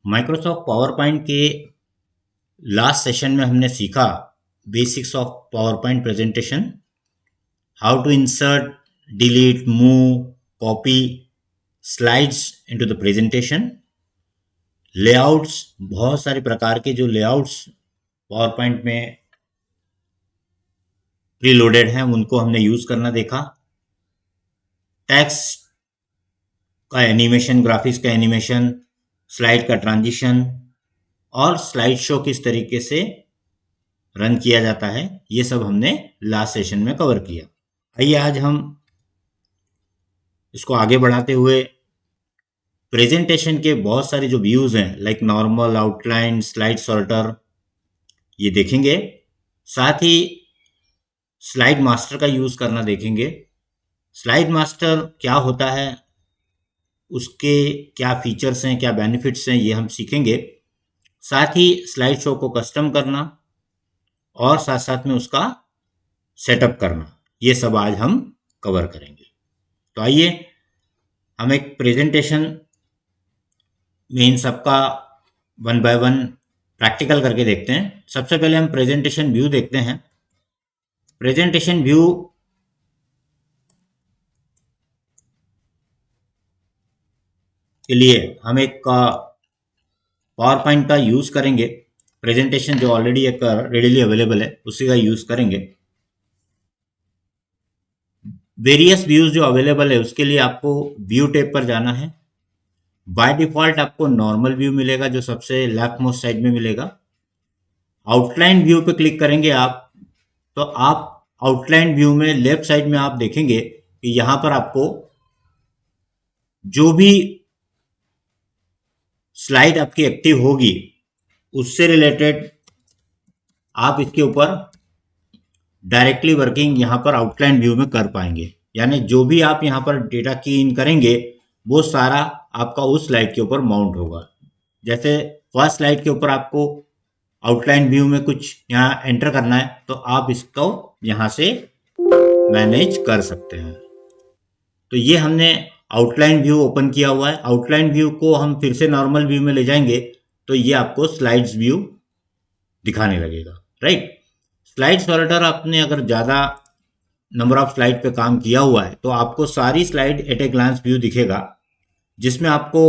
Microsoft PowerPoint के last session में हमने सीखा basics of PowerPoint presentation, how to insert, delete, move, copy slides into the presentation, layouts, बहुत सारे प्रकार के जो लेआउट्स पावर पॉइंट में प्रीलोडेड हैं उनको हमने यूज करना देखा, टेक्स्ट का एनिमेशन, ग्राफिक्स का एनिमेशन, स्लाइड का ट्रांजिशन और स्लाइड शो किस तरीके से रन किया जाता है, ये सब हमने लास्ट सेशन में कवर किया। आइए आज हम इसको आगे बढ़ाते हुए प्रेजेंटेशन के बहुत सारे जो व्यूज हैं like normal, outline, slide sorter, ये देखेंगे। साथ ही स्लाइड मास्टर का यूज करना देखेंगे। स्लाइड मास्टर क्या होता है, उसके क्या फीचर्स हैं, क्या बेनिफिट्स हैं, ये हम सीखेंगे। साथ ही स्लाइड शो को कस्टम करना और साथ साथ में उसका सेटअप करना, ये सब आज हम कवर करेंगे। तो आइए हम एक प्रेजेंटेशन में इन सबका वन बाय वन प्रैक्टिकल करके देखते हैं। सबसे पहले हम प्रेजेंटेशन व्यू देखते हैं। प्रेजेंटेशन व्यू के लिए हम एक पावर पॉइंट का यूज करेंगे। प्रेजेंटेशन जो ऑलरेडी एक रेडीली अवेलेबल है उसी का यूज करेंगे। वेरियस व्यूज जो अवेलेबल है उसके लिए आपको व्यू टैब पर जाना है। बाय डिफॉल्ट आपको नॉर्मल व्यू मिलेगा जो सबसे लेफ्ट मोस्ट साइड में मिलेगा। आउटलाइन व्यू पे क्लिक करेंगे आप, तो आप आउटलाइन व्यू में लेफ्ट साइड में आप देखेंगे कि यहां पर आपको जो भी स्लाइड आपकी एक्टिव होगी उससे रिलेटेड आप इसके ऊपर डायरेक्टली वर्किंग यहां पर आउटलाइन व्यू में कर पाएंगे। यानी जो भी आप यहां पर डेटा की इन करेंगे वो सारा आपका उस स्लाइड के ऊपर माउंट होगा। जैसे फर्स्ट स्लाइड के ऊपर आपको आउटलाइन व्यू में कुछ यहाँ एंटर करना है तो आप इसको यहां से मैनेज कर सकते हैं। तो ये हमने आउटलाइन व्यू ओपन किया हुआ है। आउटलाइन व्यू को हम फिर से नॉर्मल व्यू में ले जाएंगे तो ये आपको स्लाइड्स व्यू दिखाने लगेगा, राइट। स्लाइड सॉर्टर आपने अगर ज़्यादा नंबर ऑफ स्लाइड पे काम किया हुआ है तो आपको सारी slide at a glance view दिखेगा, जिसमें आपको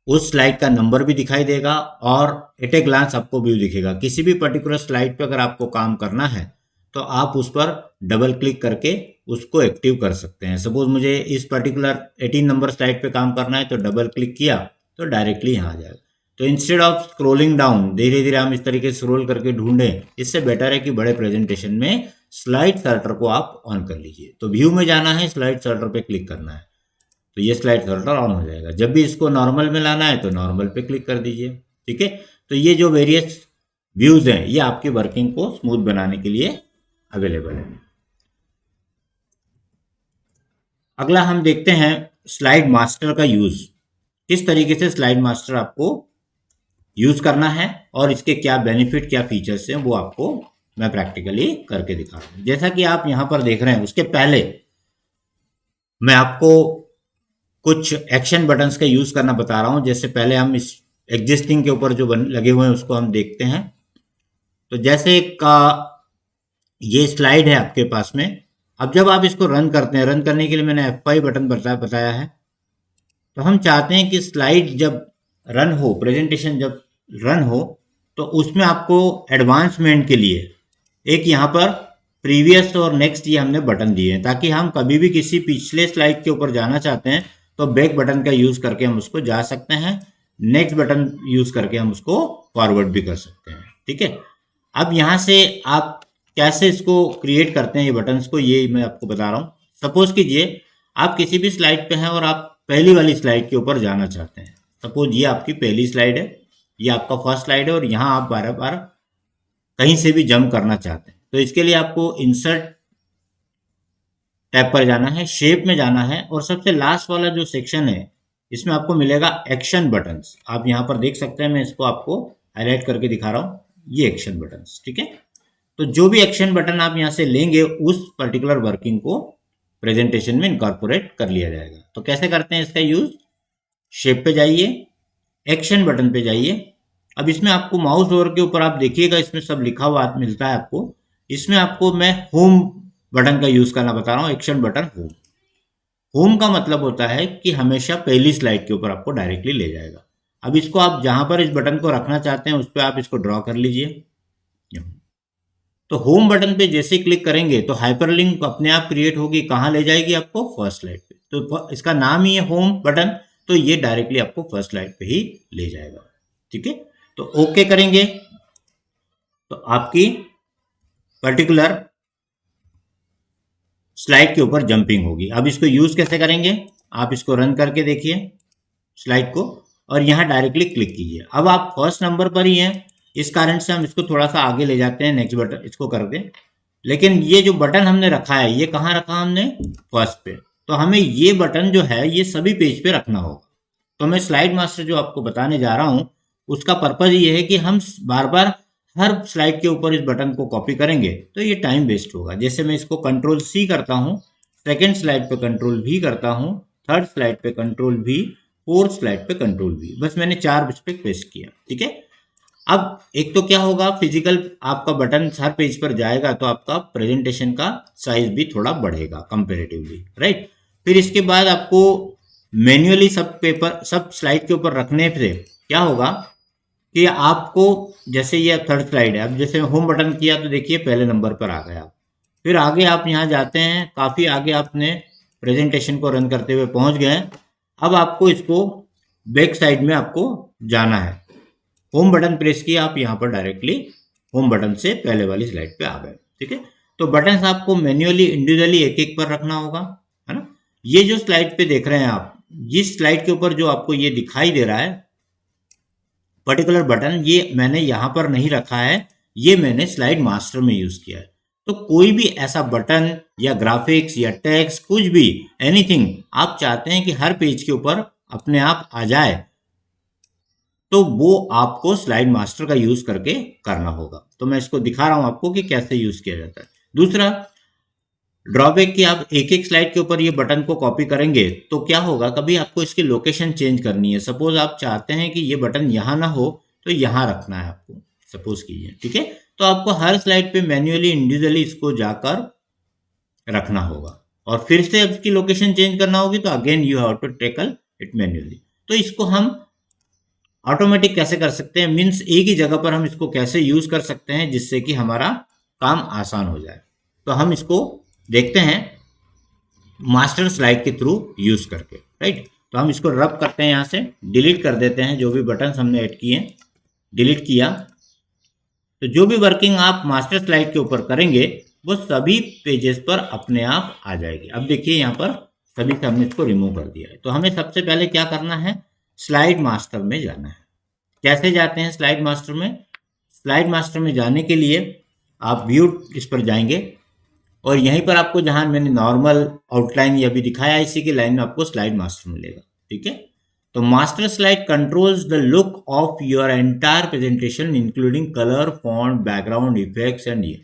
उस स्लाइड का नंबर भी दिखाई देगा और एट ए ग्लांस आपको व्यू दिखेगा। किसी भी पर्टिकुलर स्लाइड पे अगर आपको काम करना है तो आप उस पर डबल क्लिक करके उसको एक्टिव कर सकते हैं। सपोज मुझे इस पर्टिकुलर 18 नंबर स्लाइड पे काम करना है तो डबल क्लिक किया तो डायरेक्टली यहाँ आ जाएगा। तो इंस्टेड ऑफ स्क्रोलिंग डाउन धीरे धीरे हम इस तरीके से स्क्रोल करके ढूंढें, इससे बेटर है कि बड़े प्रेजेंटेशन में स्लाइड सॉर्टर को आप ऑन कर लीजिए। तो व्यू में जाना है, स्लाइड सॉर्टर पे क्लिक करना है तो ये स्लाइड सॉर्टर ऑन हो जाएगा। जब भी इसको नॉर्मल में लाना है तो नॉर्मल पे क्लिक कर दीजिए, ठीक है। तो ये जो वेरियस व्यूज हैं ये आपकी वर्किंग को स्मूथ बनाने के लिए अवेलेबल है। अगला हम देखते हैं स्लाइड मास्टर का यूज। किस तरीके से स्लाइड मास्टर आपको यूज करना है और इसके क्या बेनिफिट, क्या फीचर्स हैं, वो आपको मैं प्रैक्टिकली करके दिखा रहा हूं। जैसा कि आप यहां पर देख रहे हैं, उसके पहले मैं आपको कुछ एक्शन बटन्स का यूज करना बता रहा हूं। जैसे पहले हम इस एग्जिस्टिंग के ऊपर जो लगे हुए हैं उसको हम देखते हैं। तो जैसे ये स्लाइड है आपके पास में। अब जब आप इसको रन करते हैं, रन करने के लिए मैंने F5 बटन बताया है। तो हम चाहते हैं कि स्लाइड जब रन हो, प्रेजेंटेशन जब रन हो, तो उसमें आपको एडवांसमेंट के लिए एक यहाँ पर प्रीवियस और नेक्स्ट ये हमने बटन दिए हैं, ताकि हम कभी भी किसी पिछले स्लाइड के ऊपर जाना चाहते हैं तो बैक बटन का यूज करके हम उसको जा सकते हैं, नेक्स्ट बटन यूज करके हम उसको फॉरवर्ड भी कर सकते हैं, ठीक है। अब यहाँ से आप कैसे इसको क्रिएट करते हैं ये बटन्स को, ये मैं आपको बता रहा हूँ। सपोज कीजिए आप किसी भी स्लाइड पे हैं और आप पहली वाली स्लाइड के ऊपर जाना चाहते हैं। सपोज ये आपकी पहली स्लाइड है, ये आपका फर्स्ट स्लाइड है और यहाँ आप बार बार कहीं से भी जंप करना चाहते हैं। तो इसके लिए आपको इंसर्ट टैब पर जाना है, शेप में जाना है और सबसे लास्ट वाला जो सेक्शन है इसमें आपको मिलेगा एक्शन बटन्स। आप यहाँ पर देख सकते हैं, मैं इसको आपको हाईलाइट करके दिखा रहा हूँ, ये एक्शन बटन्स, ठीक है। तो जो भी एक्शन बटन आप यहाँ से लेंगे उस पर्टिकुलर वर्किंग को प्रेजेंटेशन में इनकॉर्पोरेट कर लिया जाएगा। तो कैसे करते हैं इसका यूज, शेप पे जाइए, एक्शन बटन पे जाइए। अब इसमें आपको माउस ओवर के ऊपर आप देखिएगा, इसमें सब लिखा हुआ मिलता है आपको। इसमें आपको मैं होम बटन का यूज करना बता रहा हूँ, एक्शन बटन होम। होम का मतलब होता है कि हमेशा पहली स्लाइड के ऊपर आपको डायरेक्टली ले जाएगा। अब इसको आप जहां पर इस बटन को रखना चाहते हैं उस पर आप इसको ड्रॉ कर लीजिए। तो होम बटन पे जैसे क्लिक करेंगे तो हाइपरलिंक अपने आप क्रिएट होगी, कहाँ ले जाएगी आपको, फर्स्ट स्लाइड पे। तो इसका नाम ही है होम बटन, तो ये डायरेक्टली आपको फर्स्ट स्लाइड पे ही ले जाएगा। ठीक है, तो ओके करेंगे तो आपकी पर्टिकुलर स्लाइड के ऊपर जंपिंग होगी। अब इसको यूज कैसे करेंगे, आप इसको रन करके देखिए स्लाइड को, और यहाँ डायरेक्टली क्लिक कीजिए। अब आप फर्स्ट नंबर पर ही हैं, इस कारण से हम इसको थोड़ा सा आगे ले जाते हैं, नेक्स्ट बटन इसको करके। लेकिन ये जो बटन हमने रखा है, ये कहाँ रखा हमने, फर्स्ट पे। तो हमें ये बटन जो है ये सभी पेज पे रखना होगा। तो मैं स्लाइड मास्टर जो आपको बताने जा रहा हूँ उसका पर्पज ये है कि हम बार बार हर स्लाइड के ऊपर इस बटन को कॉपी करेंगे तो ये टाइम वेस्ट होगा। जैसे मैं इसको कंट्रोल सी करता हूँ, सेकेंड स्लाइड पे कंट्रोल वी करता हूँ, थर्ड स्लाइड पे कंट्रोल वी, फोर्थ स्लाइड पे कंट्रोल वी, बस मैंने 4 पे पेस्ट किया। ठीक है, अब एक तो क्या होगा, फिजिकल आपका बटन हर पेज पर जाएगा तो आपका प्रेजेंटेशन का साइज भी थोड़ा बढ़ेगा कंपेरेटिवली, राइट। फिर इसके बाद आपको मैन्युअली सब स्लाइड के ऊपर रखने से क्या होगा कि आपको, जैसे ये थर्ड स्लाइड है, अब जैसे होम बटन किया तो देखिए पहले नंबर पर आ गया। फिर आगे आप यहाँ जाते हैं, काफ़ी आगे आपने प्रेजेंटेशन को रन करते हुए पहुँच गए। अब आपको इसको बैक साइड में आपको जाना है, होम बटन प्रेस किया, आप यहाँ पर डायरेक्टली होम बटन से पहले वाली स्लाइड पे आ गए। ठीक है, तो बटन आपको मैन्युअली इंडिविजुअली एक एक पर रखना होगा, है ना। ये जो स्लाइड पे देख रहे हैं आप, जिस स्लाइड के ऊपर जो आपको ये दिखाई दे रहा है पर्टिकुलर बटन, ये मैंने यहाँ पर नहीं रखा है, ये मैंने स्लाइड मास्टर में यूज किया है। तो कोई भी ऐसा बटन या ग्राफिक्स या टेक्स्ट, कुछ भी एनीथिंग आप चाहते हैं कि हर पेज के ऊपर अपने आप आ जाए, तो वो आपको स्लाइड मास्टर का यूज करके करना होगा। तो मैं इसको दिखा रहा हूं आपको कि कैसे यूज किया जाता है। दूसरा ड्रॉबैक कि आप एक एक स्लाइड के ऊपर ये बटन को कॉपी करेंगे तो क्या होगा, कभी आपको इसकी लोकेशन चेंज करनी है। सपोज आप चाहते हैं कि ये बटन यहाँ ना हो तो यहाँ रखना है आपको, सपोज कीजिए। ठीक है, तो आपको हर स्लाइड पे मैन्युअली इंडिविजुअली इसको जाकर रखना होगा, और फिर से इसकी लोकेशन चेंज करना होगी तो again you have to tackle it manually. तो इसको हम ऑटोमेटिक कैसे कर सकते हैं, मीन्स एक ही जगह पर हम इसको कैसे यूज कर सकते हैं जिससे कि हमारा काम आसान हो जाए। तो हम इसको देखते हैं मास्टर स्लाइड के थ्रू यूज करके, राइट। तो हम इसको रब करते हैं, यहाँ से डिलीट कर देते हैं जो भी बटन हमने ऐड किए, डिलीट किया। तो जो भी वर्किंग आप मास्टर स्लाइड के ऊपर करेंगे वो सभी पेजेस पर अपने आप आ जाएगी। अब देखिए यहाँ पर सभी से हमने इसको रिमूव कर दिया है। तो हमें सबसे पहले क्या करना है, स्लाइड मास्टर में जाना है। कैसे जाते हैं स्लाइड मास्टर में, स्लाइड मास्टर में जाने के लिए आप व्यू इस पर जाएंगे और यहीं पर आपको, जहां मैंने नॉर्मल आउटलाइन या भी दिखाया इसी की लाइन में आपको स्लाइड मास्टर मिलेगा। ठीक है, तो master slide controls the look of your entire presentation including colour, font, background, effects and ये।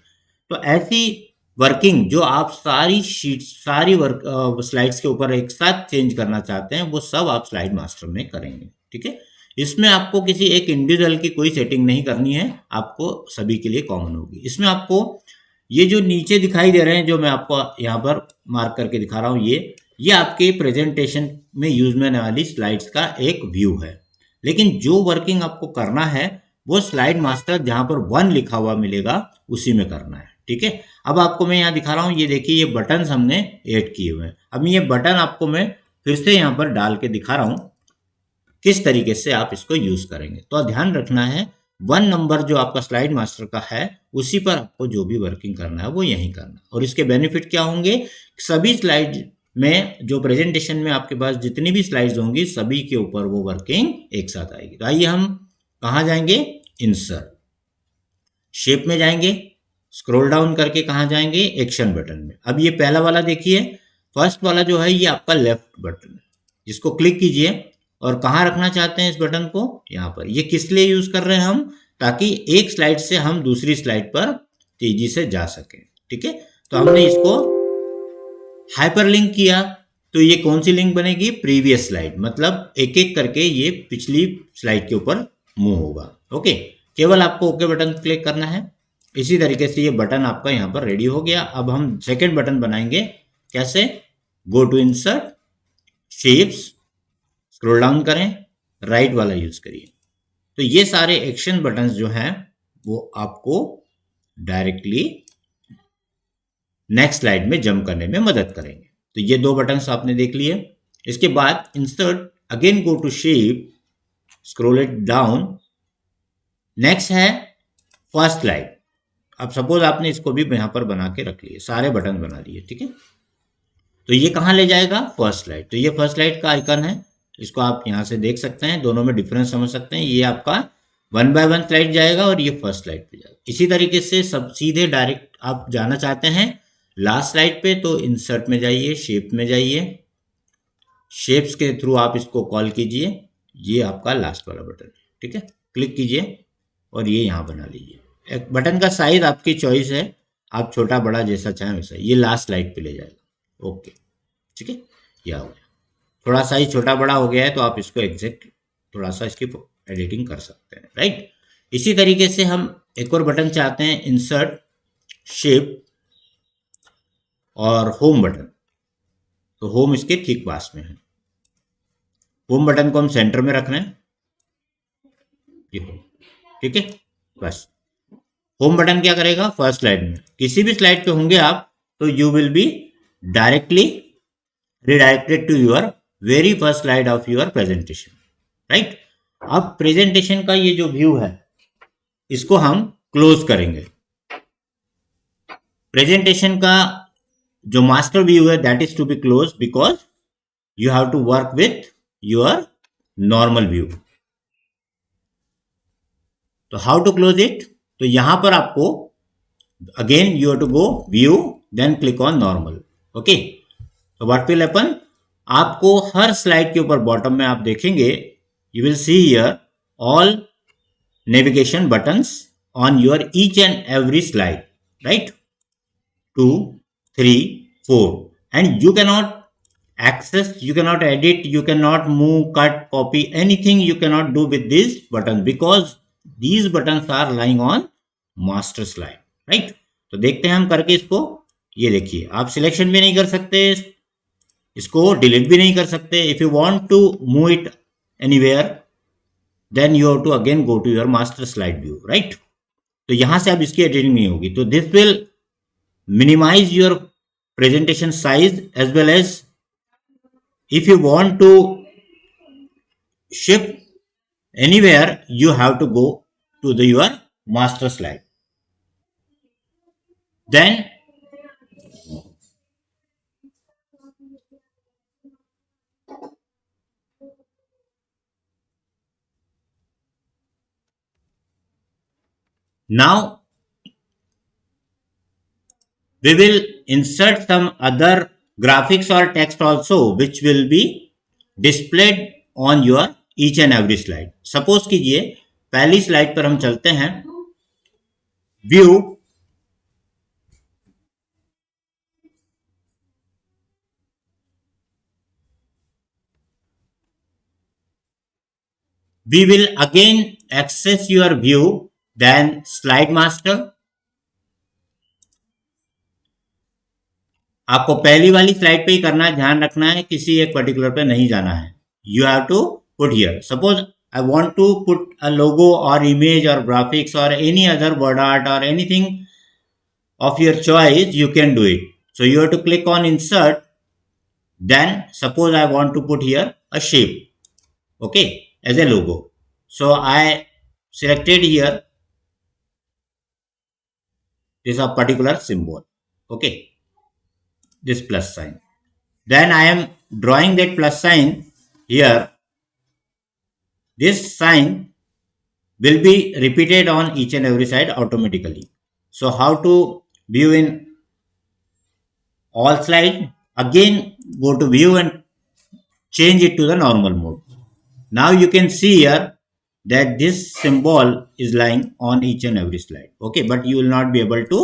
तो ऐसी वर्किंग जो आप सारी शीट, सारी स्लाइड्स के ऊपर एक साथ चेंज करना चाहते हैं वो सब आप स्लाइड मास्टर में करेंगे। ठीक है, इसमें आपको किसी एक इंडिविजुअल की कोई सेटिंग नहीं करनी है, आपको सभी के लिए कॉमन होगी। इसमें आपको ये जो नीचे दिखाई दे रहे हैं, जो मैं आपको यहाँ पर मार्क करके दिखा रहा हूँ, ये आपके प्रेजेंटेशन में यूज में आने वाली स्लाइड्स का एक व्यू है। लेकिन जो वर्किंग आपको करना है वो स्लाइड मास्टर जहां पर 1 लिखा हुआ मिलेगा उसी में करना है। ठीक है, अब आपको मैं यहाँ दिखा रहा हूँ, ये देखिए ये बटन हमने ऐड किए हुए हैं। अब ये बटन आपको मैं फिर से यहाँ पर डाल के दिखा रहा हूँ किस तरीके से आप इसको यूज करेंगे। तो ध्यान रखना है 1 नंबर जो आपका स्लाइड मास्टर का है उसी पर आपको जो भी वर्किंग करना है वो यही करना है। और इसके बेनिफिट क्या होंगे, सभी स्लाइड में जो प्रेजेंटेशन में आपके पास जितनी भी स्लाइड्स होंगी सभी के ऊपर वो वर्किंग एक साथ आएगी। तो आइए हम कहाँ जाएंगे, इंसर्ट, शेप में जाएंगे, स्क्रॉल डाउन करके कहाँ जाएंगे, एक्शन बटन में। अब ये पहला वाला देखिए, फर्स्ट वाला जो है ये आपका लेफ्ट बटन है, जिसको क्लिक कीजिए और कहाँ रखना चाहते हैं इस बटन को, यहाँ पर। ये किस लिए यूज कर रहे हैं हम, ताकि एक स्लाइड से हम दूसरी स्लाइड पर तेजी से जा सके। ठीक है, तो हमने इसको हाइपरलिंक किया तो ये कौन सी लिंक बनेगी? प्रीवियस स्लाइड, मतलब एक एक करके ये पिछली स्लाइड के ऊपर मूव होगा। ओके, केवल आपको ओके बटन क्लिक करना है। इसी तरीके से ये बटन आपका यहाँ पर रेडी हो गया। अब हम सेकेंड बटन बनाएंगे। कैसे? Go to insert, shapes, scroll down करें, राइट वाला यूज करिए। तो ये सारे एक्शन बटन्स जो हैं वो आपको डायरेक्टली नेक्स्ट स्लाइड में जंप करने में मदद करेंगे। तो ये दो बटन्स आपने देख लिए। इसके बाद insert, again go to shape, scroll it down. Next है फर्स्ट स्लाइड। अब सपोज आपने इसको भी यहां पर बना के रख लिए, सारे बटन बना लिए, ठीक है। तो ये कहां ले जाएगा? First slide. तो ये फर्स्ट स्लाइड का आइकन है, इसको आप यहां से देख सकते हैं, दोनों में डिफरेंस समझ सकते हैं। ये आपका 1 बाय 1 स्लाइड जाएगा और ये फर्स्ट स्लाइड पे जाएगा। इसी तरीके से सब सीधे डायरेक्ट आप जाना चाहते हैं लास्ट स्लाइड पे, तो इंसर्ट में जाइए, शेप में जाइए, शेप्स के थ्रू आप इसको कॉल कीजिए। ये आपका लास्ट वाला बटन है, ठीक है। क्लिक कीजिए और ये यहाँ बना लीजिए। एक बटन का साइज आपकी चॉइस है, आप छोटा बड़ा जैसा चाहें वैसा। ये लास्ट स्लाइड पे ले जाएगा। ओके, ठीक है, यह हो गया। थोड़ा साइज छोटा बड़ा हो गया है तो आप इसको एग्जैक्ट थोड़ा सा इसकी एडिटिंग कर सकते हैं, राइट। इसी तरीके से हम एक और बटन चाहते हैं, इंसर्ट, शेप और होम बटन। तो होम इसके ठीक पास में है। होम बटन को हम सेंटर में रख रहे हैं, ये होम, ठीक है। बस होम बटन क्या करेगा? फर्स्ट स्लाइड में किसी भी स्लाइड पे होंगे आप, तो you will be directly redirected to your very first slide of your presentation, right. अब प्रेजेंटेशन का ये जो व्यू है इसको हम क्लोज करेंगे। प्रेजेंटेशन का जो मास्टर व्यू है that is to be close because you have to work with your normal view. तो हाउ टू क्लोज इट? तो यहां पर आपको again you have to go view, then click on normal. Okay, तो what will happen, आपको हर slide के ऊपर बॉटम में आप देखेंगे, you will see here all navigation buttons on your each and every slide, right. 2, 3, 4, and you cannot access, you cannot edit, you cannot move, cut, copy, anything you cannot do with these buttons because these buttons are lying on master slide, right। तो देखते हैं हम करके इसको। ये देखिए, आप selection भी नहीं कर सकते, इसको डिलीट भी नहीं कर सकते। If you want to move it anywhere then you have to again go to your master slide view, right. तो यहां से अब इसकी एडिटिंग नहीं होगी। तो this will minimize your presentation size as well as if you want to shift anywhere you have to go to your master slide. Then now we will insert some other graphics or text also which will be displayed on your each and every slide. Suppose कीजिए पहली slide पर हम चलते हैं, view, we will again access your view, then slide master। आपको पहली वाली slide पे ही करना है, ध्यान रखना है, किसी एक पर्टिकुलर पे नहीं जाना है। You have to put here, suppose I want to put a logo और इमेज और ग्राफिक्स और एनी अदर वर्ड आर्ट और anything of your choice, you can do it. So you have to click on insert, then suppose I want to put here a shape, okay, as a logo. So I selected here this a particular symbol, okay, this plus sign. Then I am drawing that plus sign here. This sign will be repeated on each and every side automatically. So how to view in all slide? Again go to view and change it to the normal mode. Now you can see here that this symbol is lying on each and every slide, okay, but you will not be able to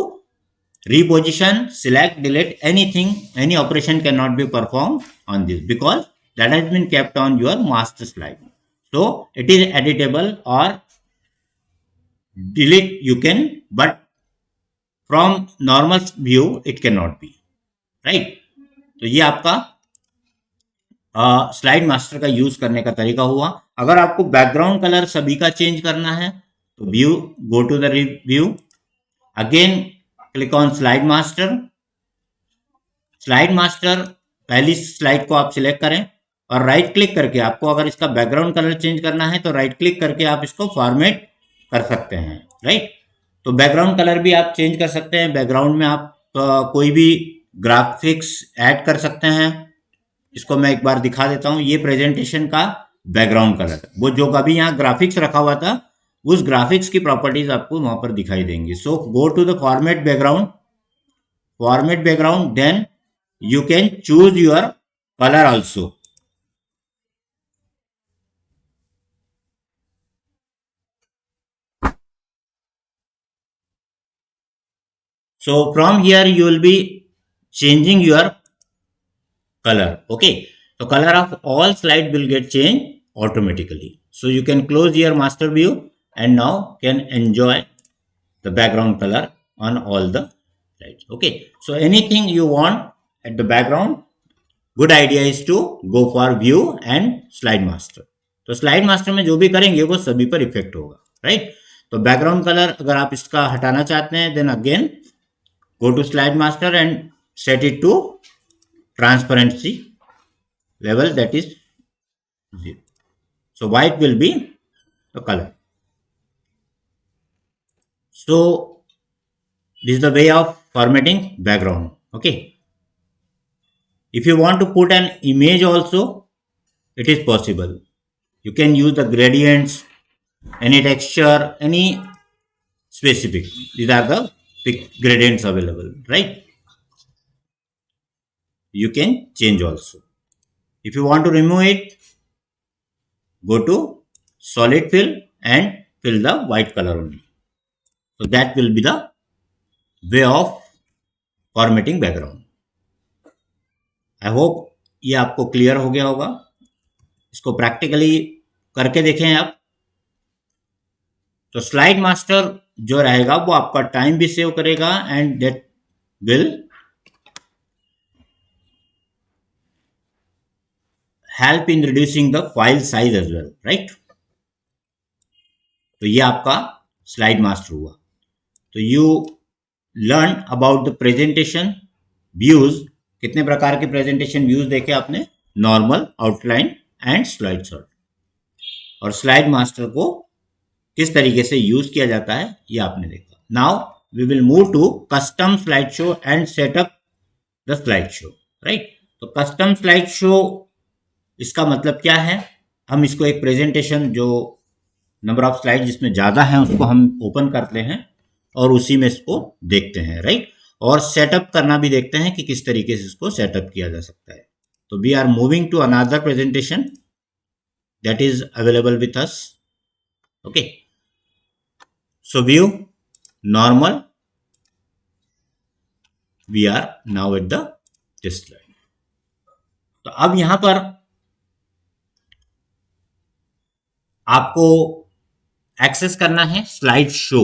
reposition, select, delete, anything, any operation cannot be performed on this because that has been kept on your master slide. So it is editable or delete you can, but from normal view it cannot be, right? तो ये आपका slide master का use करने का तरीका हुआ। अगर आपको बैकग्राउंड कलर सभी का चेंज करना है तो view, go to the review, again click on slide master. Slide master पहली स्लाइड को आप सिलेक्ट करें और राइट क्लिक करके आपको अगर इसका बैकग्राउंड कलर चेंज करना है तो राइट क्लिक करके आप इसको फॉर्मेट कर सकते हैं, राइट? तो बैकग्राउंड कलर भी आप चेंज कर सकते हैं। बैकग्राउंड में आप कोई भी ग्राफिक्स ऐड कर सकते हैं। इसको मैं एक बार दिखा देता हूं। ये प्रेजेंटेशन का बैकग्राउंड कलर, वो जो अभी यहाँ ग्राफिक्स रखा हुआ था उस ग्राफिक्स की प्रॉपर्टीज आपको वहां पर दिखाई देंगी। So go to the format background, then you can choose your color also. So from here you will be changing your color. Okay, so color of all slide will get changed automatically. So you can close your master view and now can enjoy the background color on all the slides. Okay, so anything you want at the background, good idea is to go for view and slide master. तो slide master में जो भी करेंगे वो सभी पर effect होगा, right? तो बैकग्राउंड कलर अगर आप इसका हटाना चाहते हैं then again go to slide master and set it to transparency level, that is 0. So white will be the color. So this is the way of formatting background. Okay, if you want to put an image also, it is possible. You can use the gradients, any texture, any specific. These are the gradients available, right? You can change also. If you want to remove it, go to solid fill and fill the white color only. So that will be the way of formatting background. I hope ये आपको clear हो गया होगा। इसको practically करके देखें आप। तो स्लाइड मास्टर जो रहेगा वो आपका टाइम भी सेव करेगा and that will help in reducing the file size as well, right? तो ये आपका स्लाइड मास्टर हुआ। तो you learn about the presentation views. कितने प्रकार के प्रेजेंटेशन व्यूज देखे आपने? Normal, outline and slide shot. और स्लाइड मास्टर को किस तरीके से यूज किया जाता है ये आपने देखा। Now we will move to custom slide show and set up the slide show, right? तो कस्टम स्लाइड शो इसका मतलब क्या है? हम इसको एक प्रेजेंटेशन जो नंबर ऑफ स्लाइड जिसमें ज्यादा है उसको हम ओपन करते हैं और उसी में इसको देखते हैं, राइट? और सेटअप करना भी देखते हैं कि किस तरीके से इसको सेटअप किया जा सकता है। तो we are moving to another presentation that is available with us. Okay, so view normal, we are now at the this slide. तो अब यहां पर आपको एक्सेस करना है स्लाइड शो।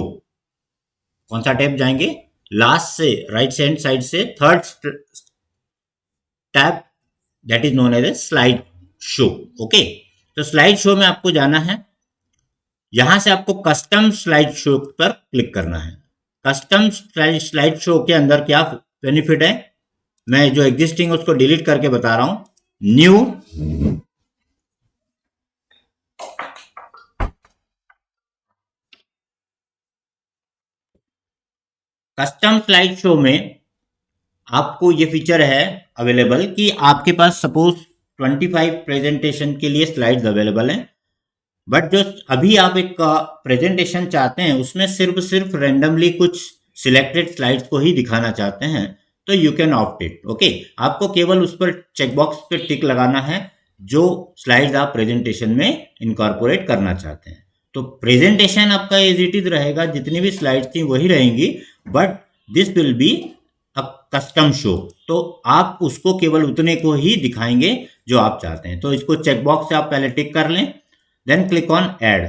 कौन सा टैब जाएंगे? लास्ट से राइट हैंड साइड से third tab that is known as a slide show. Okay, तो स्लाइड शो में आपको जाना है। यहां से आपको कस्टम स्लाइड शो पर क्लिक करना है। कस्टम स्लाइड शो के अंदर क्या बेनिफिट है? मैं जो एग्जिस्टिंग है उसको डिलीट करके बता रहा हूं। न्यू कस्टम स्लाइड शो में आपको ये फीचर है अवेलेबल कि आपके पास सपोज 25 प्रेजेंटेशन के लिए स्लाइड्स अवेलेबल हैं, बट जो अभी आप एक प्रेजेंटेशन चाहते हैं उसमें सिर्फ रैंडमली कुछ सिलेक्टेड स्लाइड्स को ही दिखाना चाहते हैं तो you can opt it. Okay, आपको केवल उस पर चेकबॉक्स पे टिक लगाना है जो स्लाइड्स आप प्रेजेंटेशन में इनकॉर्पोरेट करना चाहते हैं। तो प्रेजेंटेशन आपका एज इट इज रहेगा, जितनी भी स्लाइड्स थी वही रहेंगी, but this will be custom show, तो आप उसको केवल उतने को ही दिखाएंगे जो आप चाहते हैं। तो इसको चेकबॉक्स से आप पहले टिक कर लें, देन क्लिक ऑन ऐड।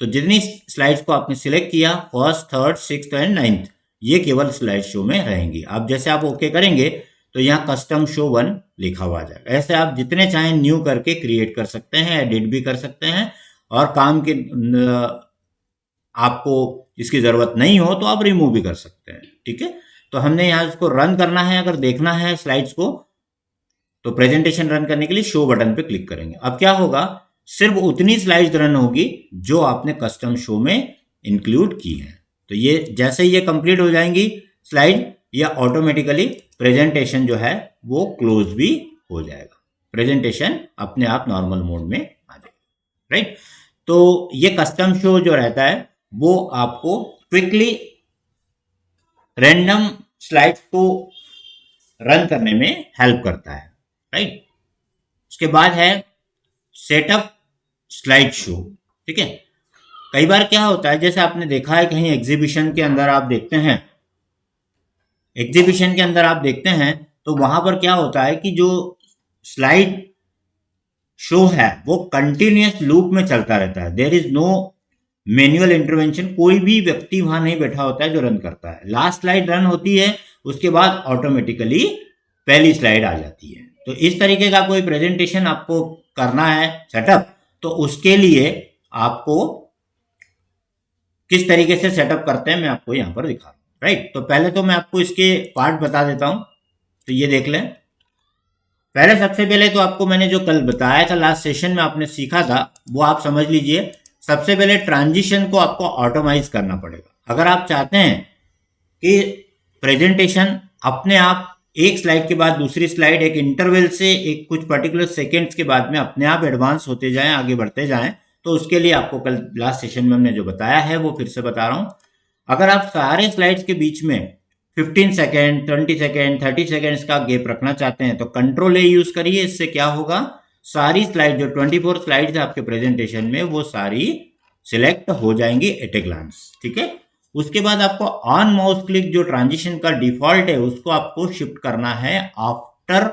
तो जितनी स्लाइड्स को आपने सिलेक्ट किया, first, third, sixth and ninth, ये केवल स्लाइड शो में रहेंगी। अब जैसे आप ओके करेंगे तो यहाँ कस्टम शो 1 लिखा हुआ आ जाएगा। ऐसे आप जितने चाहें न्यू करके क्रिएट कर सकते हैं, एडिट भी कर सकते हैं, और काम के आपको इसकी ज़रूरत नहीं हो तो आप रिमूव भी कर सकते हैं। ठीक है, तो हमने यहाँ इसको रन करना है, अगर देखना है स्लाइड्स को, तो प्रेजेंटेशन रन करने के लिए शो बटन पे क्लिक करेंगे। अब क्या होगा, सिर्फ उतनी स्लाइड्स रन होगी जो आपने कस्टम शो में इंक्लूड की है। तो ये जैसे ये कंप्लीट हो जाएंगी स्लाइड, या ऑटोमेटिकली प्रेजेंटेशन जो है वो क्लोज भी हो जाएगा, प्रेजेंटेशन अपने आप नॉर्मल मोड में आ जाएगा। राइट, तो ये कस्टम शो जो रहता है वो आपको क्विकली रैंडम स्लाइड्स को रन करने में हेल्प करता है। राइट, उसके बाद है सेटअप स्लाइड शो। ठीक है, कई बार क्या होता है, जैसे आपने देखा है कहीं एग्जीबिशन के अंदर आप देखते हैं, एग्जीबिशन के अंदर आप देखते हैं तो वहां पर क्या होता है कि जो स्लाइड शो है वो कंटिन्यूअस लूप में चलता रहता है। There is no manual intervention, कोई भी व्यक्ति वहां नहीं बैठा होता है जो रन करता है। लास्ट स्लाइड रन होती है, उसके बाद ऑटोमेटिकली पहली स्लाइड आ जाती है। तो इस तरीके का कोई प्रेजेंटेशन आपको करना है सेटअप, तो उसके लिए आपको किस तरीके से सेटअप करते हैं मैं आपको यहां पर दिखा रहा हूं। राइट, तो पहले तो मैं आपको इसके पार्ट बता देता हूं, तो ये देख लें। पहले सबसे पहले तो आपको मैंने जो कल बताया था, लास्ट सेशन में आपने सीखा था, वो आप समझ लीजिए। सबसे पहले ट्रांजिशन को आपको ऑटोमाइज करना पड़ेगा। अगर आप चाहते हैं कि प्रेजेंटेशन अपने आप एक स्लाइड के बाद दूसरी स्लाइड एक इंटरवल से एक कुछ पर्टिकुलर सेकेंड्स के बाद में अपने आप एडवांस होते जाएं, आगे बढ़ते जाएं, तो उसके लिए आपको कल लास्ट सेशन में हमने जो बताया है वो फिर से बता रहा हूं। अगर आप सारे स्लाइड्स के बीच में 15 सेकेंड, 20 सेकेंड, 30 सेकेंड्स का गैप रखना चाहते हैं तो कंट्रोल ए यूज करिए। इससे क्या होगा, सारी स्लाइड जो 24 स्लाइड्स है आपके प्रेजेंटेशन में वो सारी सिलेक्ट हो जाएंगी एट ए ग्लांस। ठीक है, उसके बाद आपको ऑन माउस क्लिक जो ट्रांजिशन का डिफॉल्ट है उसको आपको शिफ्ट करना है आफ्टर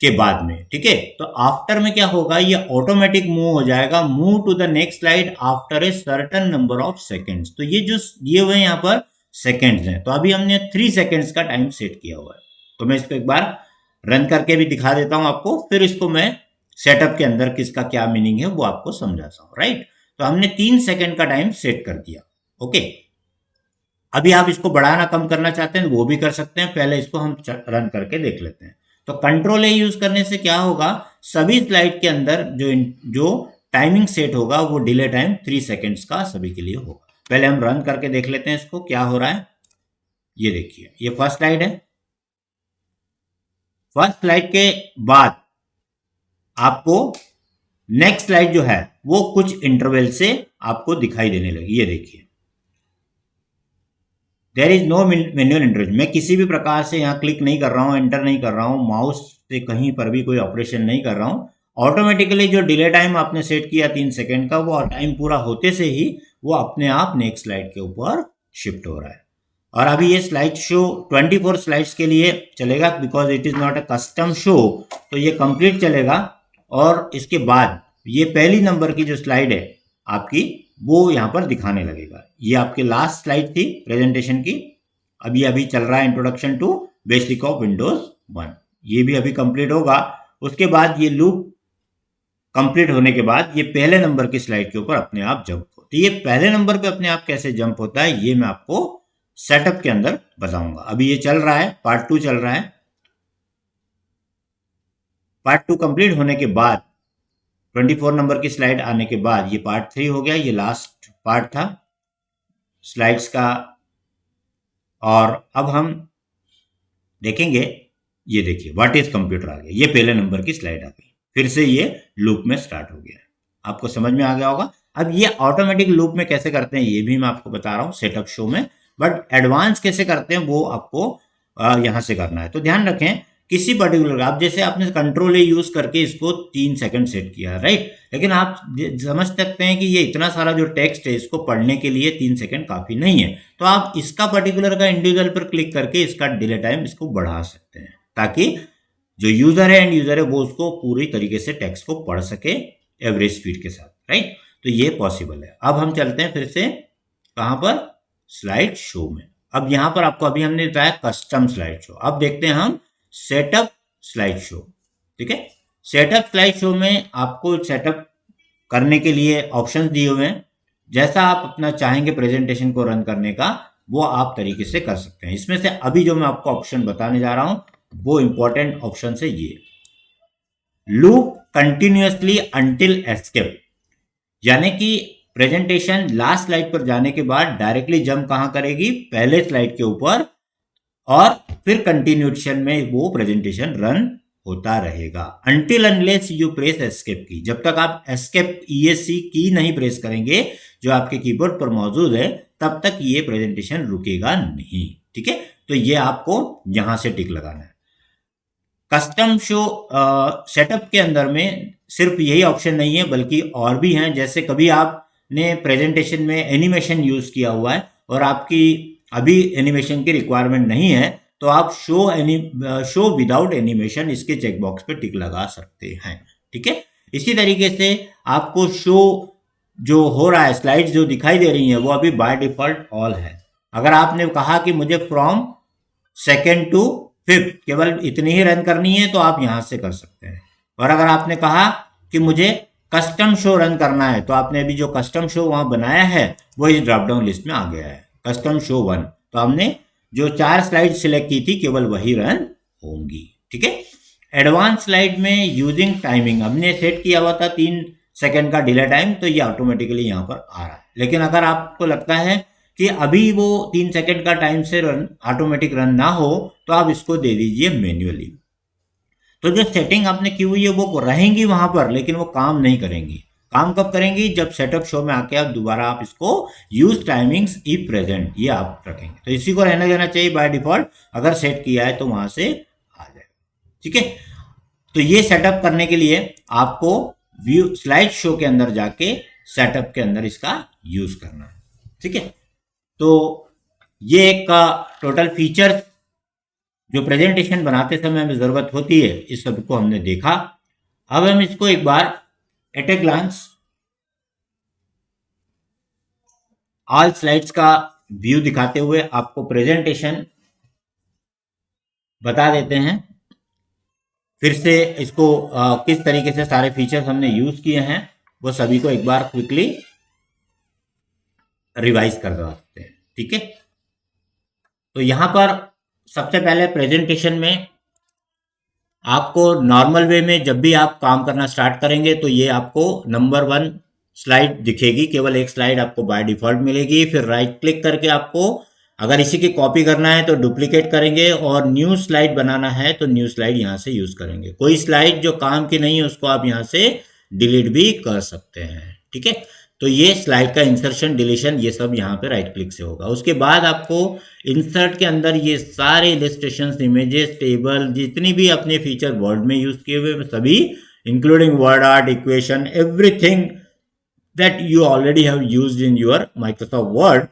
के बाद में। ठीक है, तो आफ्टर में क्या होगा, ये ऑटोमेटिक मूव हो जाएगा, move to the next slide after a certain number of seconds. तो ये जो दिए हुए यहाँ पर सेकेंड्स हैं, तो अभी हमने 3 सेकेंड्स का टाइम सेट किया हुआ है। तो मैं इसको एक बार रन करके भी दिखा देता हूं आपको, फिर इसको मैं सेटअप के अंदर किसका क्या मीनिंग है वो आपको समझाता हूं। राइट, तो हमने 3 सेकेंड का टाइम सेट कर दिया। ओके, अभी आप इसको बढ़ाना कम करना चाहते हैं वो भी कर सकते हैं, पहले इसको हम रन करके देख लेते हैं। तो कंट्रोल ए यूज करने से क्या होगा, सभी स्लाइड के अंदर जो टाइमिंग सेट होगा वो डिले टाइम 3 सेकेंड्स का सभी के लिए होगा। पहले हम रन करके देख लेते हैं इसको क्या हो रहा है। ये देखिए, ये फर्स्ट स्लाइड है। फर्स्ट स्लाइड के बाद आपको नेक्स्ट स्लाइड जो है वो कुछ इंटरवल से आपको दिखाई देने लगी। ये देखिए, there is no manual intervention. मैं किसी भी प्रकार से यहाँ क्लिक नहीं कर रहा हूँ, एंटर नहीं कर रहा हूँ, माउस से कहीं पर भी कोई ऑपरेशन नहीं कर रहा हूँ। ऑटोमेटिकली जो डिले टाइम आपने सेट किया 3 सेकेंड का, वो टाइम पूरा होते से ही वो अपने आप नेक्स्ट स्लाइड के ऊपर शिफ्ट हो रहा है। और अभी ये स्लाइड शो 24 स्लाइड्स के लिए चलेगा, because it is not a custom show, तो ये कंप्लीट चलेगा। और इसके बाद ये पहली नंबर की जो स्लाइड है आपकी वो यहाँ पर दिखाने लगेगा। ये आपकी लास्ट स्लाइड थी प्रेजेंटेशन की, अभी चल रहा है introduction to basic of Windows 1। ये भी अभी कंप्लीट होगा। उसके बाद ये लूप कंप्लीट होने के बाद ये पहले नंबर की स्लाइड के ऊपर अपने आप जंप होता है। ये पहले नंबर पे अपने आप कैसे जंप होता है ये मैं आपको सेटअप के अंदर बताऊंगा। अभी ये चल रहा है, पार्ट 2 चल रहा है। पार्ट 2 कंप्लीट होने के बाद 24 नंबर की स्लाइड आने के बाद ये पार्ट 3 हो गया। ये लास्ट पार्ट था स्लाइड्स का। और अब हम देखेंगे, ये देखिए व्हाट इज कंप्यूटर आ गया, ये पहले नंबर की स्लाइड आ गई, फिर से ये लूप में स्टार्ट हो गया। आपको समझ में आ गया होगा। अब ये ऑटोमेटिक लूप में कैसे करते हैं ये भी मैं आपको बता रहा हूँ सेटअप शो में, बट एडवांस कैसे करते हैं वो आपको यहां से करना है। तो ध्यान रखें, किसी पर्टिकुलर, आप जैसे आपने कंट्रोल ए यूज करके इसको 3 सेकंड सेट किया, राइट, लेकिन आप समझ सकते हैं कि ये इतना सारा जो टेक्स्ट है इसको पढ़ने के लिए 3 सेकंड काफी नहीं है, तो आप इसका पर्टिकुलर का इंडिविजुअल पर क्लिक करके इसका डिले टाइम इसको बढ़ा सकते हैं, ताकि जो यूजर है एंड यूजर है वो उसको पूरी तरीके से टेक्स्ट को पढ़ सके एवरेज स्पीड के साथ, राइट। तो ये पॉसिबल है। अब हम चलते हैं फिर से कहां पर, स्लाइड शो में। अब यहां पर आपको अभी हमने बताया कस्टम स्लाइड शो, अब देखते हैं हम सेटअप स्लाइड शो। ठीक है, सेटअप स्लाइड शो में आपको सेटअप करने के लिए ऑप्शंस दिए हुए हैं, जैसा आप अपना चाहेंगे प्रेजेंटेशन को रन करने का वो आप तरीके से कर सकते हैं। इसमें से अभी जो मैं आपको ऑप्शन बताने जा रहा हूं वो इंपॉर्टेंट ऑप्शन है ये, लूप कंटिन्यूअसली अंटिल एस्केप, यानी कि प्रेजेंटेशन लास्ट स्लाइड पर जाने के बाद डायरेक्टली जंप कहां करेगी, पहले स्लाइड के ऊपर, और फिर कंटिन्यूएशन में वो प्रेजेंटेशन रन होता रहेगा until unless you press escape की। जब तक आप एस्केप ESC की नहीं प्रेस करेंगे जो आपके कीबोर्ड पर मौजूद है, तब तक ये प्रेजेंटेशन रुकेगा नहीं। ठीक है, तो ये आपको यहां से टिक लगाना है। कस्टम शो सेटअप के अंदर में सिर्फ यही ऑप्शन नहीं है बल्कि और भी हैं, जैसे कभी आपने प्रेजेंटेशन में एनिमेशन यूज किया हुआ है और आपकी अभी एनिमेशन की रिक्वायरमेंट नहीं है, तो आप शो विदाउट एनिमेशन इसके चेकबॉक्स पे टिक लगा सकते हैं। ठीक है, इसी तरीके से आपको शो जो हो रहा है, स्लाइड्स जो दिखाई दे रही हैं वो अभी बाय डिफॉल्ट ऑल है। अगर आपने कहा कि मुझे फ्रॉम सेकेंड टू फिफ्थ केवल इतनी ही रन करनी है तो आप यहां से कर सकते हैं, और अगर आपने कहा कि मुझे कस्टम शो रन करना है तो आपने अभी जो कस्टम शो वहां बनाया है वो इस ड्रॉप डाउन लिस्ट में आ गया है, कस्टम शो 1, तो हमने जो 4 स्लाइड सिलेक्ट की थी केवल वही रन होंगी। ठीक है, एडवांस स्लाइड में यूजिंग टाइमिंग हमने सेट किया हुआ था 3 सेकंड का डिले टाइम, तो ये ऑटोमेटिकली यहां पर आ रहा है। लेकिन अगर आपको लगता है कि अभी वो 3 सेकंड का टाइम से रन ऑटोमेटिक रन ना हो तो आप इसको दे दीजिए मैन्युअली। तो जो सेटिंग आपने की हुई है वो रहेंगी वहां पर, लेकिन वो काम नहीं करेंगी। काम कब करेंगी, जब सेटअप शो में आके आप दोबारा आप इसको यूज टाइमिंग्स इफ प्रेजेंट ये आप रखेंगे, तो इसी को रहने देना चाहिए बाय डिफॉल्ट। अगर सेट किया है तो वहां से आ जाएगा। ठीक है, तो ये सेटअप करने के लिए आपको व्यू स्लाइड शो के अंदर जाके सेटअप के अंदर इसका यूज करना है। ठीक है, तो ये एक टोटल फीचर जो प्रेजेंटेशन बनाते समय हमें जरूरत होती है, इस सब को हमने देखा। अब हम इसको एक बार at a glance all slides का व्यू दिखाते हुए आपको प्रेजेंटेशन बता देते हैं। फिर से इसको किस तरीके से सारे फीचर्स हमने यूज किए हैं वो सभी को एक बार क्विकली रिवाइज कर देते हैं। ठीक है, तो यहां पर सबसे पहले प्रेजेंटेशन में आपको नॉर्मल वे में जब भी आप काम करना स्टार्ट करेंगे तो ये आपको नंबर 1 स्लाइड दिखेगी, केवल एक स्लाइड आपको बाय डिफॉल्ट मिलेगी। फिर राइट क्लिक करके आपको अगर इसी की कॉपी करना है तो डुप्लीकेट करेंगे, और न्यू स्लाइड बनाना है तो न्यू स्लाइड यहां से यूज करेंगे। कोई स्लाइड जो काम की नहीं है उसको आप यहां से डिलीट भी कर सकते हैं। ठीक है, तो ये स्लाइड का इंसर्शन डिलीशन ये सब यहाँ पे राइट क्लिक से होगा। उसके बाद आपको इंसर्ट के अंदर ये सारे इलस्ट्रेशंस, इमेजेस, टेबल, जितनी भी अपने फीचर वर्ड में यूज किए हुए सभी, including word art, equation, everything that you already have used in your Microsoft word,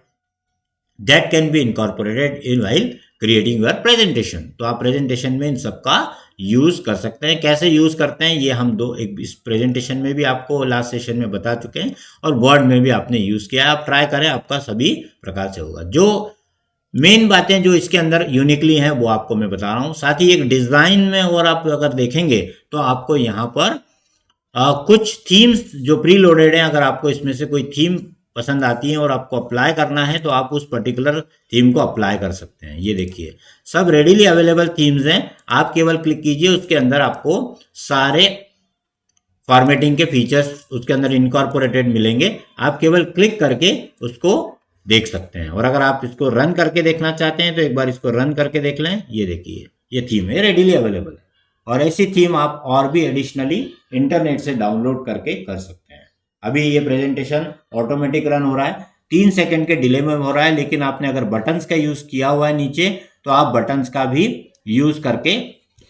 that can be incorporated in while creating your presentation. तो आप प्रेजेंटेशन में इन सबका यूज कर सकते हैं। कैसे यूज करते हैं ये हम इस प्रेजेंटेशन में भी आपको लास्ट सेशन में बता चुके हैं, और वर्ड में भी आपने यूज किया है। आप ट्राई करें, आपका सभी प्रकार से होगा। जो मेन बातें जो इसके अंदर यूनिकली हैं वो आपको मैं बता रहा हूं। साथ ही एक डिजाइन में और आप अगर देखेंगे तो आपको यहाँ पर कुछ थीम्स जो प्री लोडेड हैं, अगर आपको इसमें से कोई थीम पसंद आती है और आपको अप्लाई करना है तो आप उस पर्टिकुलर थीम को अप्लाई कर सकते हैं। ये देखिए सब रेडीली अवेलेबल थीम्स हैं, आप केवल क्लिक कीजिए, उसके अंदर आपको सारे फॉर्मेटिंग के फीचर्स उसके अंदर इनकॉर्पोरेटेड मिलेंगे। आप केवल क्लिक करके उसको देख सकते हैं, और अगर आप इसको रन करके देखना चाहते हैं तो एक बार इसको रन करके देख लें। ये देखिए ये थीम है, रेडीली अवेलेबल है, और ऐसी थीम आप और भी एडिशनली इंटरनेट से डाउनलोड करके कर सकते हैं। अभी ये प्रेजेंटेशन ऑटोमेटिक रन हो रहा है, 3 सेकंड के डिले में हो रहा है, लेकिन आपने अगर बटन्स का यूज किया हुआ है नीचे तो आप बटन्स का भी यूज करके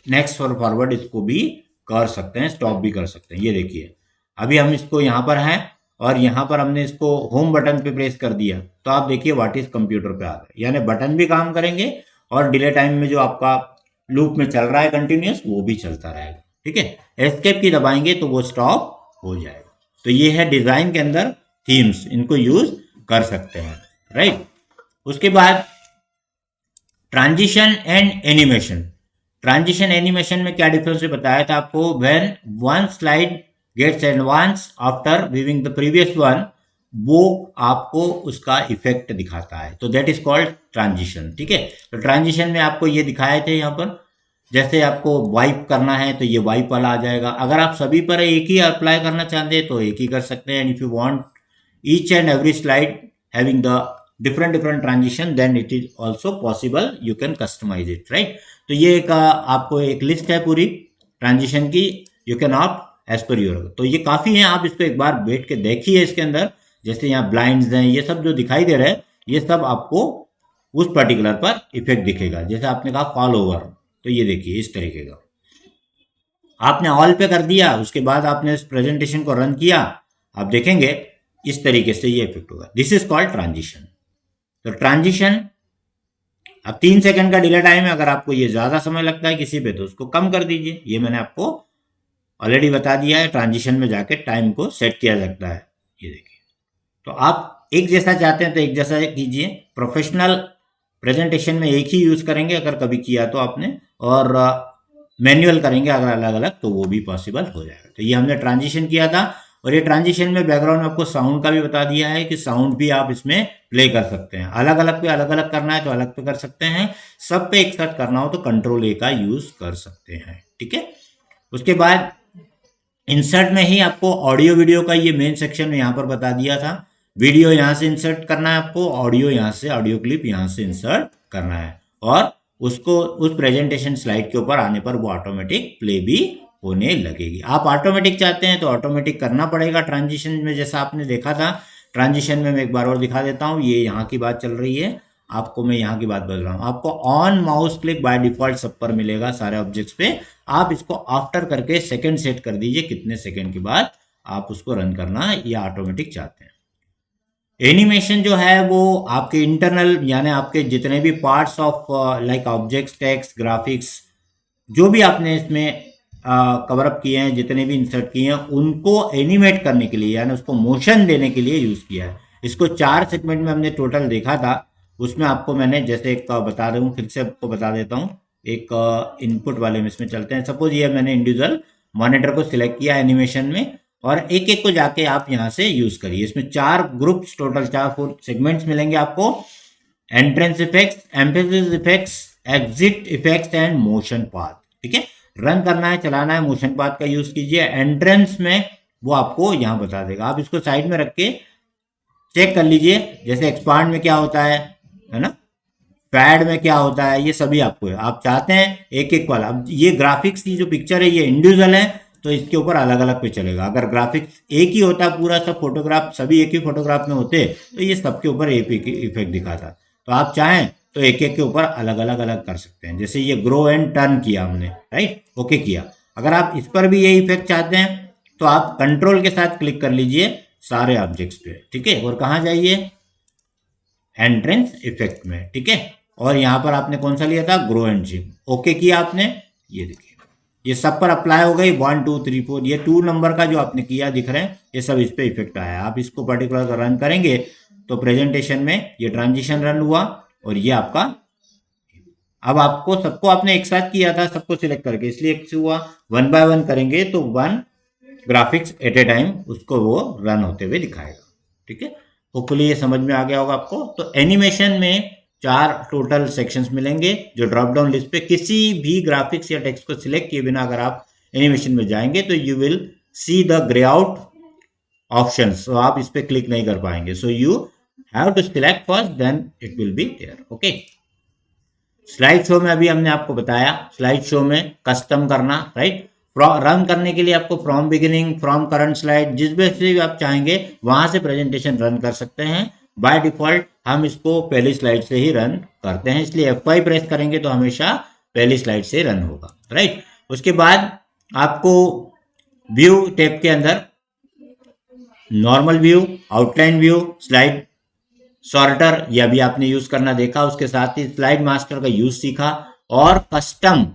नेक्स्ट और फॉरवर्ड इसको भी कर सकते हैं, स्टॉप भी कर सकते हैं। ये देखिए अभी हम इसको यहाँ पर हैं और यहाँ पर हमने इसको होम बटन पे प्रेस कर दिया तो आप देखिए व्हाट इज कंप्यूटर पे आ गए, यानी बटन भी काम करेंगे और डिले टाइम में जो आपका लूप में चल रहा है कंटिन्यूस वो भी चलता रहेगा। ठीक है, एस्केप की दबाएंगे तो वो स्टॉप हो जाएगा। तो ये है डिजाइन के अंदर थीम्स, इनको यूज कर सकते हैं, राइट। उसके बाद transition and animation. Transition animation में क्या डिफरेंस है बताया था आपको। When one slide gets advance after viewing the previous one, वो आपको उसका इफेक्ट दिखाता है, तो दैट इज कॉल्ड ट्रांजिशन। ठीक है, तो ट्रांजिशन में आपको ये दिखाए थे यहाँ पर, जैसे आपको वाइप करना है तो ये वाइप वाला आ जाएगा। अगर आप सभी पर एक ही अप्लाई करना चाहते हैं तो एक ही कर सकते हैं। And if you want each and every slide having the different transition then it is also possible, you can customize it, right. तो ये एक आपको एक लिस्ट है पूरी ट्रांजिशन की, you can opt as per your. तो ये काफ़ी है, आप इसको एक बार बैठ के देखिए। इसके अंदर जैसे यहाँ ब्लाइंड्स हैं, ये सब जो दिखाई दे रहे हैं ये सब आपको उस पर्टिकुलर पर इफेक्ट दिखेगा। जैसे आपने कहा फॉल ओवर, तो ये देखिए इस तरीके का आपने ऑल पे कर दिया, उसके बाद आपने इस प्रेजेंटेशन को रन किया, आप देखेंगे इस तरीके से ये इफेक्ट होगा। This is called transition. तो ट्रांजिशन अब 3 सेकंड का डिले टाइम है, अगर आपको ये ज्यादा समय लगता है किसी पे तो उसको कम कर दीजिए। ये मैंने आपको ऑलरेडी बता दिया है, ट्रांजिशन में जाके टाइम को सेट किया जाता है। ये देखिए, तो आप एक जैसा चाहते हैं तो एक जैसा कीजिए। प्रोफेशनल प्रेजेंटेशन में एक ही यूज करेंगे अगर कभी किया तो आपने, और मैनुअल करेंगे अगर अलग अलग तो वो भी पॉसिबल हो जाएगा। तो ये हमने ट्रांजिशन किया था, और ये ट्रांजिशन में बैकग्राउंड में आपको साउंड का भी बता दिया है कि साउंड भी आप इसमें प्ले कर सकते हैं। अलग अलग पे अलग अलग करना है तो अलग पे कर सकते हैं, सब पे एक साथ करना हो तो कंट्रोल ए का यूज कर सकते हैं। ठीक है, उसके बाद इंसर्ट में ही आपको ऑडियो वीडियो का ये मेन सेक्शन में यहाँ पर बता दिया था। वीडियो यहाँ से इंसर्ट करना है आपको, ऑडियो यहाँ से, ऑडियो क्लिप यहाँ से इंसर्ट करना है, और उसको उस प्रेजेंटेशन स्लाइड के ऊपर आने पर वो ऑटोमेटिक प्ले भी होने लगेगी। आप ऑटोमेटिक चाहते हैं तो ऑटोमेटिक करना पड़ेगा ट्रांजिशन में, जैसा आपने देखा था। ट्रांजिशन में मैं एक बार और दिखा देता हूँ। ये यहाँ की बात चल रही है, आपको मैं यहाँ की बात बता रहा हूँ। आपको on mouse click by default सब पर मिलेगा सारे ऑब्जेक्ट्स पे। आप इसको आफ्टर करके सेकंड सेट कर दीजिए, कितने सेकंड के बाद आप उसको रन करना या ऑटोमेटिक चाहते हैं। एनिमेशन जो है वो आपके इंटरनल, यानी आपके जितने भी parts of like objects, text, graphics, जो भी आपने इसमें कवर अप किए हैं, जितने भी इंसर्ट किए हैं, उनको एनिमेट करने के लिए यानी उसको मोशन देने के लिए यूज किया है। इसको 4 सेगमेंट में हमने टोटल देखा था। उसमें आपको मैंने जैसे एक बता रहा हूँ, फिर से आपको बता देता हूँ। एक इनपुट वाले में इसमें चलते हैं। सपोज ये मैंने इंडिविजुअल मॉनिटर को सिलेक्ट किया एनिमेशन में, और एक एक को जाके आप यहाँ से यूज करिए। इसमें 4 ग्रुप्स, टोटल 4 सेगमेंट्स मिलेंगे आपको। Entrance effects, emphasis effects, exit effects and motion path. ठीक है, रन करना है, चलाना है, मोशन पाथ का यूज कीजिए। एंट्रेंस में वो आपको यहाँ बता देगा, आप इसको साइड में रख के चेक कर लीजिए। जैसे एक्सपांड में क्या होता है ना, पैड में क्या होता है, ये सभी आपको है। आप चाहते हैं एक एक वाला। अब ये ग्राफिक्स की जो पिक्चर है ये इंडिविजुअल है, तो इसके ऊपर अलग अलग पे चलेगा। अगर ग्राफिक्स एक ही होता, पूरा सब फोटोग्राफ सभी एक ही फोटोग्राफ में होते, तो ये सबके ऊपर एक इफेक्ट दिखाता। तो आप चाहें तो एक एक के ऊपर अलग अलग कर सकते हैं। जैसे ये ग्रो एंड टर्न किया हमने, राइट, ओके किया। अगर आप इस पर भी ये इफेक्ट चाहते हैं तो आप कंट्रोल के साथ क्लिक कर लीजिए सारे ऑब्जेक्ट्स पे। ठीक है, और कहाँ जाइए, एंट्रेंस इफेक्ट में। ठीक है, और यहाँ पर आपने कौन सा लिया था, ग्रो एंड शेप, ओके किया आपने। ये देखिए ये सब पर अप्लाई हो गई। 1 2 3 4, ये 2 नंबर का जो आपने किया दिख रहे हैं, ये सब इस पे इफेक्ट आया। आप इसको पर्टिकुलर रन करेंगे तो प्रेजेंटेशन में ये ट्रांजिशन रन हुआ, और ये आपका, अब आपको सबको आपने एक साथ किया था सबको सिलेक्ट करके, इसलिए एक से हुआ। 1 बाय 1 करेंगे तो 1 ग्राफिक्स एट ए टाइम उसको वो रन होते हुए दिखाएगा। ठीक है, होपफुली ये समझ में आ गया होगा आपको। तो एनिमेशन में 4 टोटल सेक्शंस मिलेंगे, जो ड्रॉप डाउन लिस्ट पे किसी भी ग्राफिक्स या टेक्स्ट को सिलेक्ट किए बिना अगर आप एनिमेशन में जाएंगे तो you will see the grey out options. तो आप इस पे क्लिक नहीं कर पाएंगे। So you have to select first, then it will be there. Okay, slide show में अभी हमने आपको बताया, स्लाइड शो में कस्टम करना, राइट। रन करने के लिए आपको from beginning, from current slide, जिस बेस से भी आप चाहेंगे वहां से प्रेजेंटेशन रन कर सकते हैं। बाय डिफॉल्ट हम इसको पहली स्लाइड से ही रन करते हैं, इसलिए F5 प्रेस करेंगे तो हमेशा पहली स्लाइड से रन होगा। राइट। उसके बाद आपको व्यू टैब के अंदर normal view, outline view, slide sorter यह भी आपने यूज करना देखा, उसके साथ ही स्लाइड मास्टर का यूज सीखा और कस्टम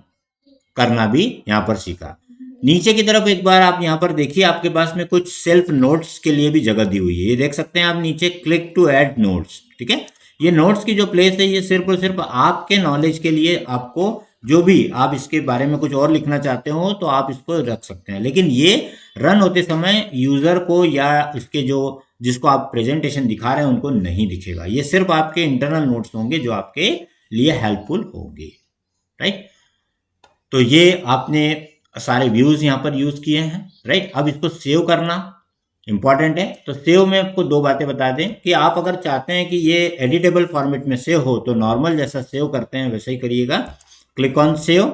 करना भी यहां पर सीखा। नीचे की तरफ एक बार आप यहां पर देखिए, आपके पास में कुछ सेल्फ नोट्स के लिए भी जगह दी हुई है, ये देख सकते हैं आप नीचे, क्लिक टू ऐड नोट्स। ठीक है, ये नोट्स की जो प्लेस है ये सिर्फ और सिर्फ आपके नॉलेज के लिए, आपको जो भी आप इसके बारे में कुछ और लिखना चाहते हो तो आप इसको रख सकते हैं, लेकिन ये रन होते समय यूजर को या इसके जो जिसको आप प्रेजेंटेशन दिखा रहे हैं उनको नहीं दिखेगा, ये सिर्फ आपके इंटरनल नोट्स होंगे जो आपके लिए हेल्पफुल होंगे। राइट, तो ये आपने सारे व्यूज यहां पर यूज किए हैं। राइट, अब इसको सेव करना इंपॉर्टेंट है, तो सेव में आपको दो बातें बता दें कि आप अगर चाहते हैं कि ये एडिटेबल फॉर्मेट में सेव हो तो नॉर्मल जैसा सेव करते हैं वैसे ही करिएगा, click on save,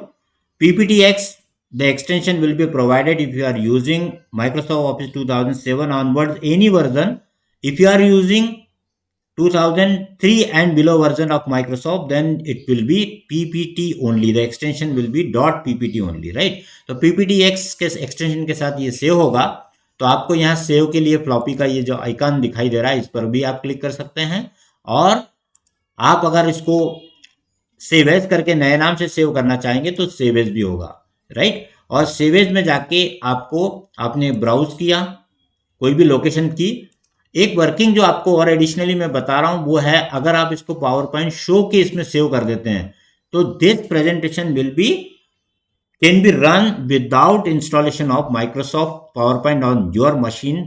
PPTX the extension will be provided if you are using Microsoft Office 2007 onwards any version. If you are using 2003 and below version of Microsoft, then it will be PPT only, the extension will be .ppt only, right? तो PPTX के extension के साथ ये save होगा, तो आपको यहाँ save के लिए फ्लॉपी का ये जो आइकन दिखाई दे रहा है इस पर भी आप क्लिक कर सकते हैं, और आप अगर इसको सेव एज करके नए नाम से सेव करना चाहेंगे तो सेव एज भी होगा। राइट, और सेव एज में जाके आपको आपने ब्राउज किया कोई भी लोकेशन की, एक वर्किंग जो आपको और एडिशनली मैं बता रहा हूं वो है, अगर आप इसको पावर पॉइंट शो के इसमें सेव कर देते हैं तो this presentation will be can be run without installation of Microsoft power point on your machine,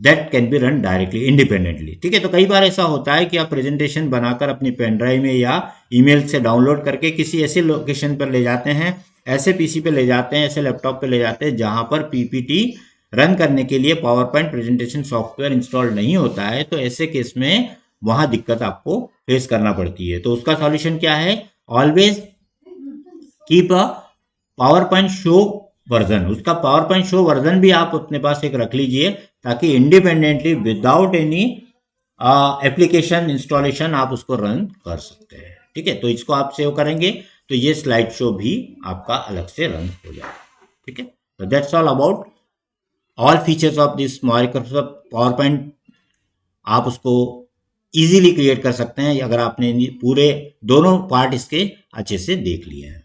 that can be run directly independently. ठीक है, तो कई बार ऐसा होता है कि आप प्रेजेंटेशन बनाकर अपनी पेन ड्राइव में या ईमेल से डाउनलोड करके किसी ऐसे लोकेशन पर ले जाते हैं, ऐसे पीसी पे ले जाते हैं, ऐसे लैपटॉप पे ले जाते हैं जहां पर पीपीटी रन करने के लिए power point presentation software install नहीं होता है, तो ऐसे केस में वहां दिक्कत आपको फेस करना पड़ती है। तो उसका सॉल्यूशन क्या है, always keep a power point show version, उसका पावर पॉइंट शो वर्जन भी आप अपने पास एक रख लीजिए ताकि independently without any application installation आप उसको रन कर सकते हैं। ठीक है, तो इसको आप सेव करेंगे तो ये स्लाइड शो भी आपका अलग से रन हो जाएगा। ठीक है, तो that's all about all features of this Microsoft power point. आप उसको इजीली क्रिएट कर सकते हैं अगर आपने पूरे दोनों पार्ट इसके अच्छे से देख लिए हैं।